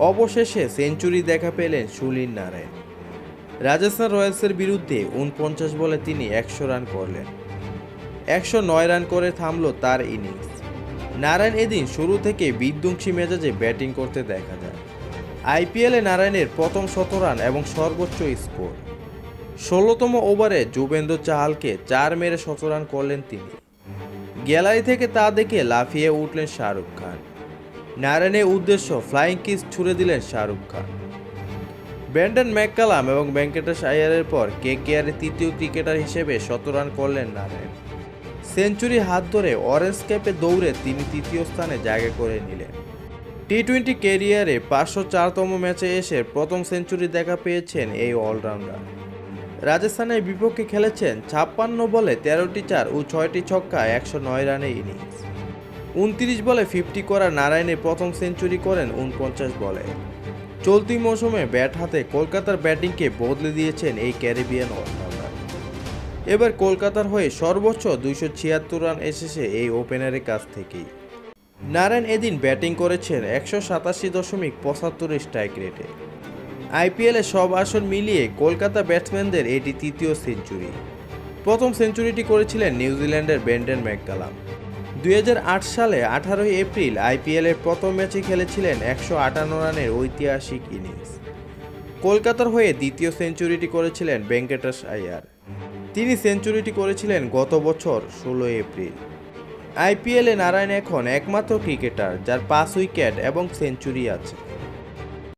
অবশেষে সেঞ্চুরি দেখা পেলেন সুনীল নারায়ণ। রাজস্থান রয়্যালসের বিরুদ্ধে ৪৯ বলে তিনি ১০০ রান করলেন। ১০৯ রান করে থামল তার ইনিংস। নারায়ণ এদিন শুরু থেকে বিধ্বংসী মেজাজে ব্যাটিং করতে দেখা যায়। আইপিএলে নারায়ণের প্রথম শতরান এবং সর্বোচ্চ স্কোর। ১৬তম ওভারে যুবেন্দ্র চাহালকে ৪ মেরে শতরান করলেন তিনি। গ্যালারি থেকে তা দেখে লাফিয়ে উঠলেন শাহরুখ খান। নারায়ণের উদ্দেশ্য ফ্লাইং কিস ছুড়ে দিলেন শাহরুখ খান। ব্রেন্ডন ম্যাককালাম এবং ভেঙ্কটেশ আয়ারের পর কেকেআরের তৃতীয় ক্রিকেটার হিসেবে শতরান করলেন নারায়ণ। সেঞ্চুরি হাত ধরে অরেঞ্জ ক্যাপে দৌড়ে তিনি তৃতীয় স্থানে জায়গা করে নিলেন। টি-20 ক্যারিয়ারে ৫০৪তম ম্যাচে এসে প্রথম সেঞ্চুরি দেখা পেয়েছেন এই অলরাউন্ডার। রাজস্থানের বিপক্ষে খেলেছেন ৫৬ বলে ১৩টি ৪ ও ৬টি ছক্কা ১০৯ রানের ইনিংস। ২৯ বলে 50 করা নারায়ণের প্রথম সেঞ্চুরি করেন ৪৯ বলে। চলতি মৌসুমে ব্যাট হাতে কলকাতার ব্যাটিংকে বদলে দিয়েছেন এই ক্যারিবিয়ান অলরাউন্ডার। এবার কলকাতার হয়ে সর্বোচ্চ ২৭৬ রান এসেছে এই ওপেনারের কাছ থেকেই। নারায়ণ এদিন ব্যাটিং করেছেন ১৮৭.৭৫ স্ট্রাইক রেটে। আইপিএলে সব আসর মিলিয়ে কলকাতা ব্যাটসম্যানদের এটি তৃতীয় সেঞ্চুরি। প্রথম সেঞ্চুরিটি করেছিলেন নিউজিল্যান্ডের ব্রেন্ডন ম্যাককালাম। ২০০৮ সালে ১৮ এপ্রিল আইপিএলের প্রথম ম্যাচে খেলেছিলেন ১৫৮ রানের ঐতিহাসিক ইনিংস। কলকাতার হয়ে দ্বিতীয় সেঞ্চুরিটি করেছিলেন ভেঙ্কটেশ আয়ার। তিনি সেঞ্চুরিটি করেছিলেন গত বছর ১৬ এপ্রিল। আইপিএলে নারায়ণ এখন একমাত্র ক্রিকেটার যার ৫ উইকেট এবং সেঞ্চুরি আছে।